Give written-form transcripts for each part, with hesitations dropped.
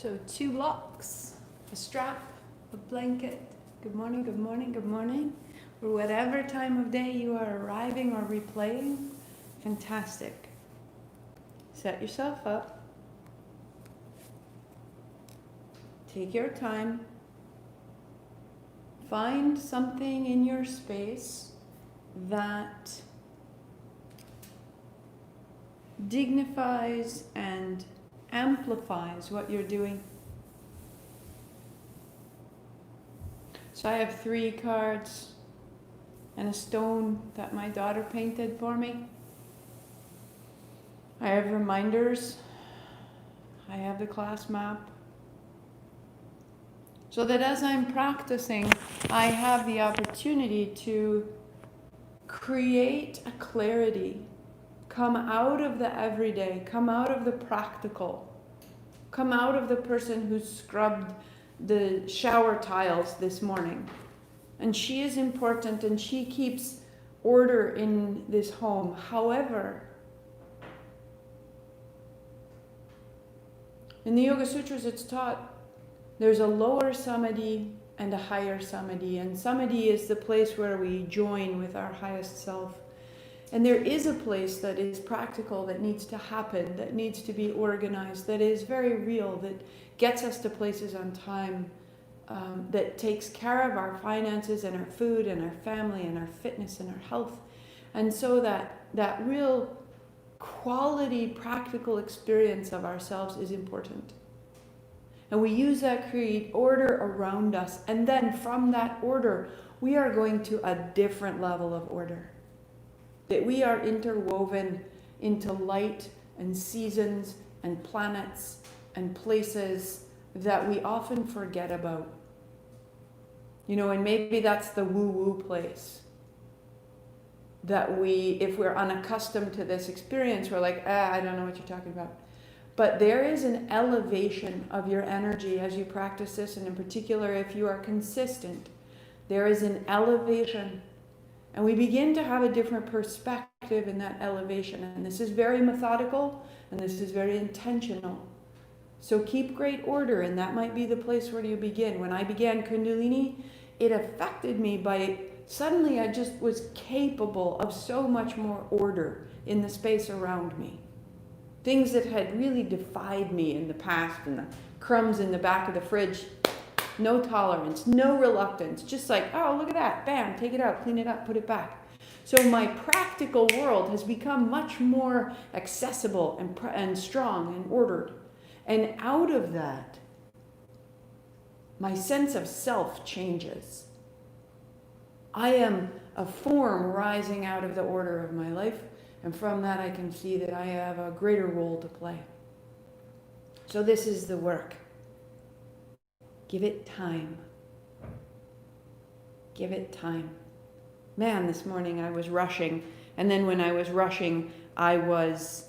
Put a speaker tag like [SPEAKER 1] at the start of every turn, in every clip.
[SPEAKER 1] So 2 blocks, a strap, a blanket. Good morning, good morning, good morning. Or whatever time of day you are arriving or replaying, fantastic. Set yourself up. Take your time. Find something in your space that dignifies and amplifies what you're doing. So I have 3 cards and a stone that my daughter painted for me. I have reminders. I have the class map. So that as I'm practicing, I have the opportunity to create a clarity, come out of the everyday, come out of the practical, come out of the person who scrubbed the shower tiles this morning. And she is important and she keeps order in this home. However, in the Yoga Sutras it's taught there's a lower samadhi and a higher samadhi. And samadhi is the place where we join with our highest self. And there is a place that is practical, that needs to happen, that needs to be organized, that is very real, that gets us to places on time, that takes care of our finances and our food and our family and our fitness and our health. And so that real quality practical experience of ourselves is important. And we use that to create order around us. And then from that order, we are going to a different level of order. That we are interwoven into light and seasons and planets and places that we often forget about. You know, and maybe that's the woo-woo place. That if we're unaccustomed to this experience, we're like, I don't know what you're talking about. But there is an elevation of your energy as you practice this, and in particular, if you are consistent, there is an elevation. And we begin to have a different perspective in that elevation. And this is very methodical, and this is very intentional. So keep great order, and that might be the place where you begin. When I began Kundalini, it affected me by suddenly I just was capable of so much more order in the space around me. Things that had really defied me in the past, and the crumbs in the back of the fridge, no tolerance, no reluctance, just like, oh, look at that, bam, take it out, clean it up, put it back. So my practical world has become much more accessible and strong and ordered. And out of that, my sense of self changes. I am a form rising out of the order of my life. And from that, I can see that I have a greater role to play. So this is the work. Give it time. Give it time. Man, this morning I was rushing. And then when I was rushing, I was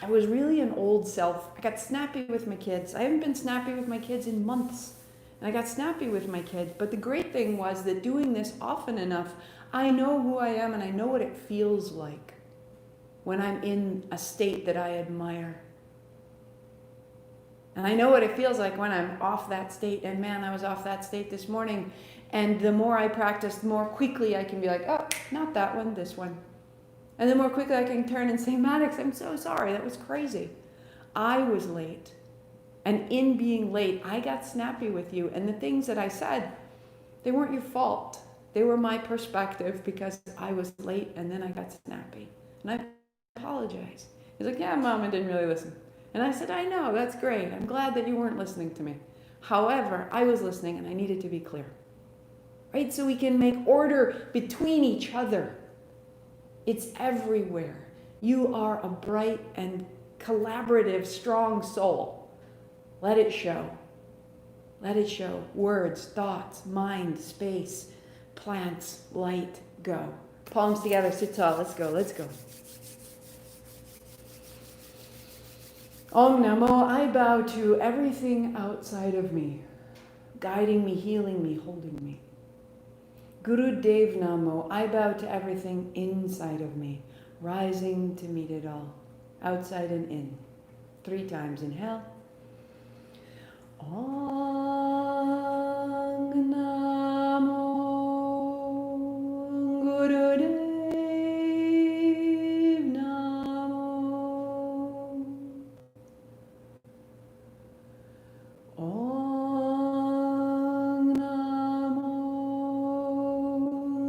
[SPEAKER 1] really an old self. I got snappy with my kids. I haven't been snappy with my kids in months. And I got snappy with my kids. But the great thing was that doing this often enough, I know who I am and I know what it feels like when I'm in a state that I admire. And I know what it feels like when I'm off that state. And man, I was off that state this morning. And the more I practice, the more quickly I can be like, oh, not that one, this one. And the more quickly I can turn and say, Maddox, I'm so sorry. That was crazy. I was late. And in being late, I got snappy with you. And the things that I said, they weren't your fault. They were my perspective because I was late and then I got snappy. And I apologize. He's like, yeah, Mom, I didn't really listen. And I said, I know, that's great. I'm glad that you weren't listening to me. However, I was listening and I needed to be clear. Right? So we can make order between each other. It's everywhere. You are a bright and collaborative, strong soul. Let it show. Let it show. Words, thoughts, mind, space, plants, light, go. Palms together, sit tall. Let's go, let's go. Om Namo, I bow to everything outside of me, guiding me, healing me, holding me. Guru Dev Namo, I bow to everything inside of me, rising to meet it all. Outside and in. 3 times. Inhale. Ong Namo Gurudev Namo. Ong Namo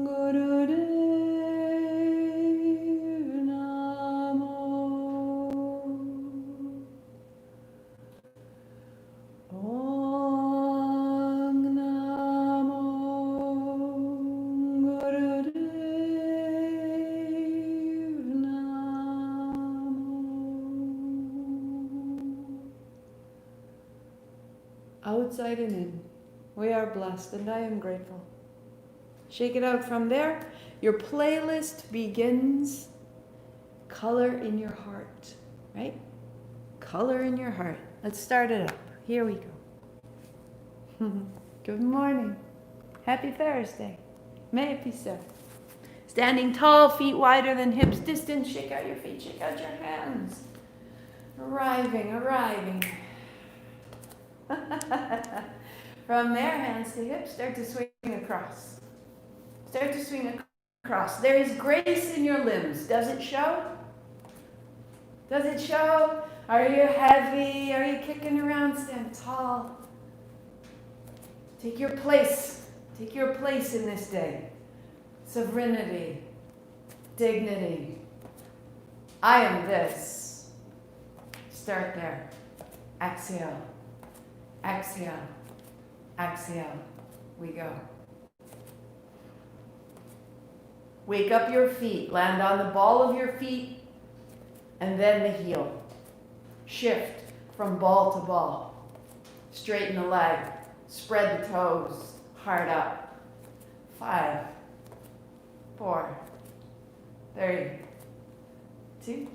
[SPEAKER 1] Gurudev Namo. Ong Namo Gurudev Namo. Outside and in, we are blessed, and I am grateful. Shake it out from there. Your playlist begins. Color in your heart, right? Color in your heart. Let's start it up. Here we go. Good morning. Happy Thursday. May it be so. Standing tall, feet wider than hips distance. Shake out your feet, shake out your hands. Arriving. From there, hands to hips, start to swing across. Start to swing across. There is grace in your limbs. Does it show? Does it show? Are you heavy? Are you kicking around? Stand tall. Take your place. Take your place in this day. Sovereignty. Dignity. I am this. Start there. Exhale. Exhale. Exhale. We go. Wake up your feet. Land on the ball of your feet and then the heel. Shift from ball to ball. Straighten the leg. Spread the toes. Heart up. 5, 4, 3, 2,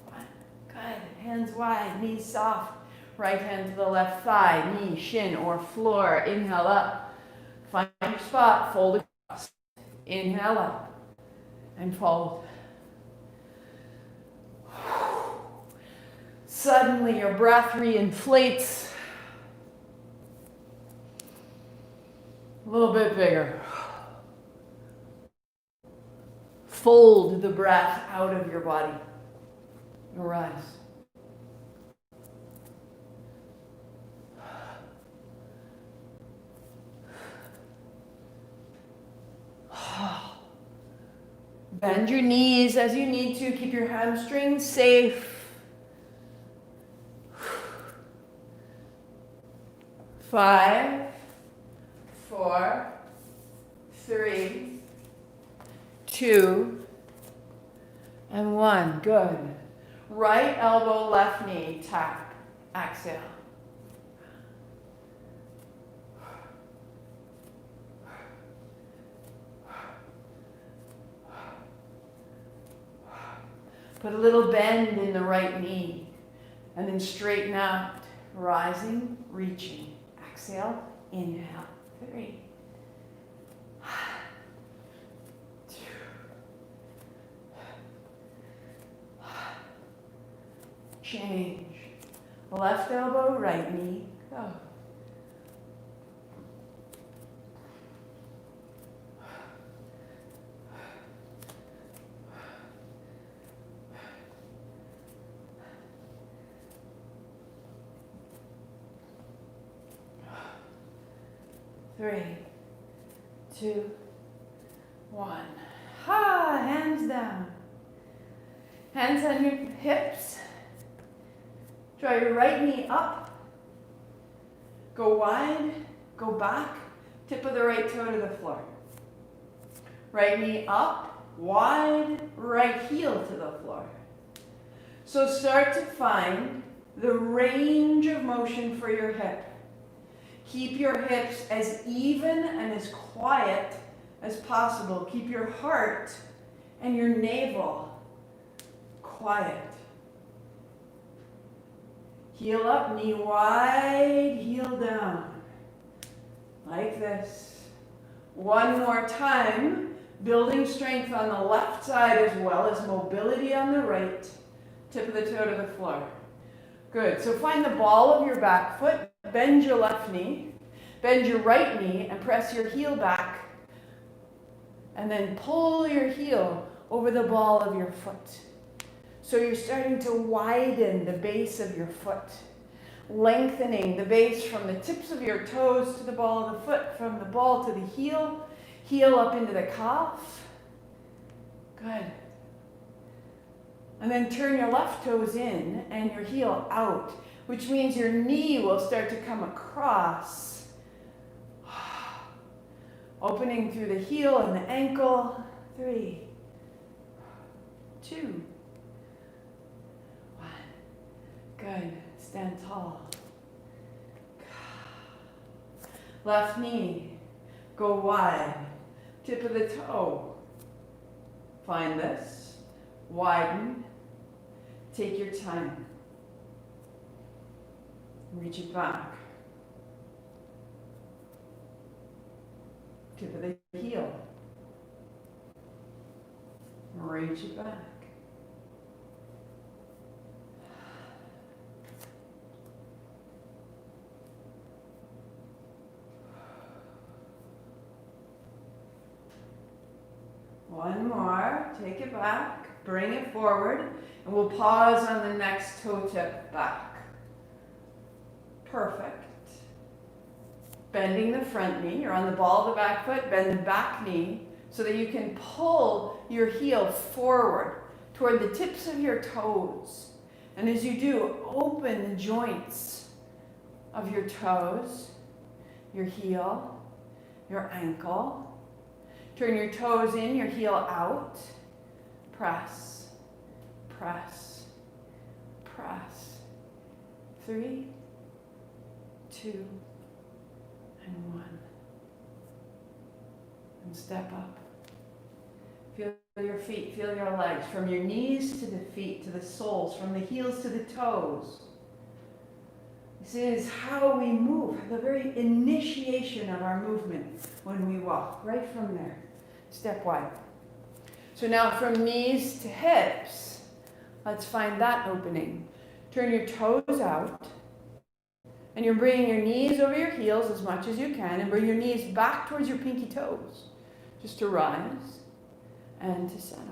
[SPEAKER 1] 1. Good. Hands wide. Knees soft. Right hand to the left thigh. Knee, shin, or floor. Inhale up. Find your spot. Fold across. Inhale up. And fold. Suddenly your breath reinflates. A little bit bigger. Fold the breath out of your body. Arise. Bend your knees as you need to. Keep your hamstrings safe. 5, 4, 3, 2, and 1. Good. Right elbow, left knee, tap. Exhale. Put a little bend in the right knee and then straighten out. Rising, reaching. Exhale, inhale. 3, 2, change. Left elbow, right knee, go. Three, 2, 1. Ha! Hands down. Hands on your hips. Draw your right knee up. Go wide. Go back. Tip of the right toe to the floor. Right knee up. Wide. Right heel to the floor. So start to find the range of motion for your hip. Keep your hips as even and as quiet as possible. Keep your heart and your navel quiet. Heel up, knee wide, heel down. Like this. One more time, building strength on the left side as well as mobility on the right. Tip of the toe to the floor. Good. So find the ball of your back foot, bend your left knee, bend your right knee, and press your heel back. And then pull your heel over the ball of your foot. So you're starting to widen the base of your foot, lengthening the base from the tips of your toes to the ball of the foot, from the ball to the heel, heel up into the calf. Good. And then turn your left toes in and your heel out, which means your knee will start to come across. Opening through the heel and the ankle. 3, 2, 1. Good. Stand tall. Left knee. Go wide. Tip of the toe. Find this. Widen. Take your time. Reach it back. Tip of the heel. Reach it back. One more. Take it back. Bring it forward. And we'll pause on the next toe tip back. Perfect. Bending the front knee. You're on the ball of the back foot. Bend the back knee so that you can pull your heel forward toward the tips of your toes. And as you do, open the joints of your toes, your heel, your ankle. Turn your toes in, your heel out. Press, press, press. 3, 2, and 1. And step up. Feel your feet, feel your legs, from your knees to the feet, to the soles, from the heels to the toes. This is how we move, the very initiation of our movement when we walk, right from there. Step wide. So now from knees to hips, let's find that opening. Turn your toes out, and you're bringing your knees over your heels as much as you can, and bring your knees back towards your pinky toes, just to rise and to settle.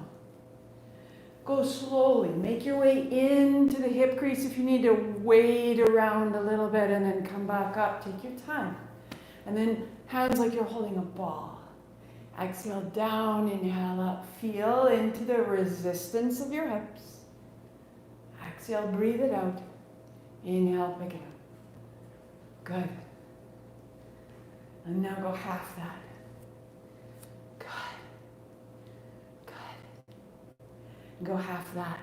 [SPEAKER 1] Go slowly. Make your way into the hip crease if you need to wade around a little bit and then come back up. Take your time. And then hands like you're holding a ball. Exhale down, inhale up. Feel into the resistance of your hips. Exhale, breathe it out. Inhale, pick it up. Good. And now go half that. Go half that.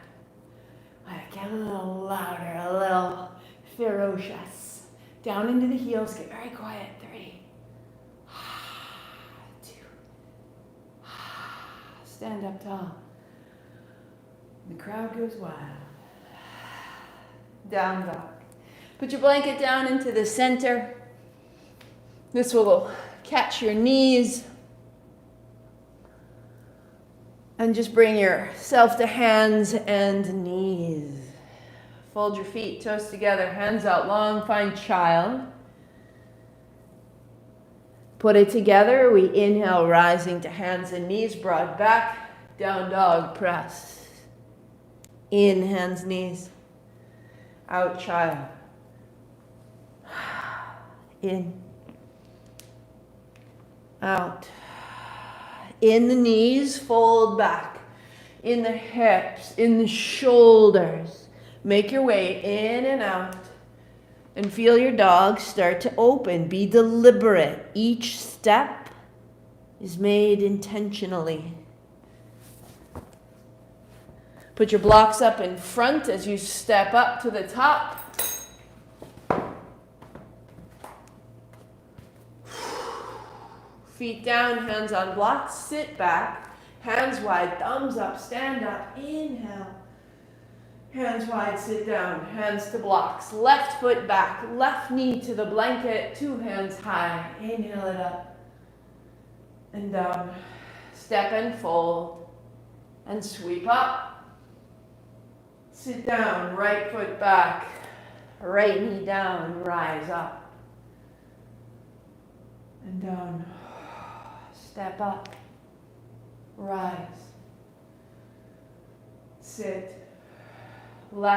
[SPEAKER 1] Get a little louder, a little ferocious. Down into the heels, get very quiet. 3, 2, stand up tall. The crowd goes wild. Down dog. Put your blanket down into the center. This will catch your knees. And just bring yourself to hands and knees. Fold your feet, toes together, hands out long, find child. Put it together. We inhale, rising to hands and knees, broad back, down dog, press. In, hands, knees. Out, child. In. Out. In the knees, fold back. In the hips, in the shoulders. Make your way in and out. And feel your dog start to open. Be deliberate. Each step is made intentionally. Put your blocks up in front as you step up to the top. Feet down, hands on blocks, sit back, hands wide, thumbs up, stand up, inhale. Hands wide, sit down, hands to blocks, left foot back, left knee to the blanket, 2 hands high, inhale it up and down. Step and fold and sweep up. Sit down, right foot back, right knee down, rise up. And down. Step up. Rise. Sit. Left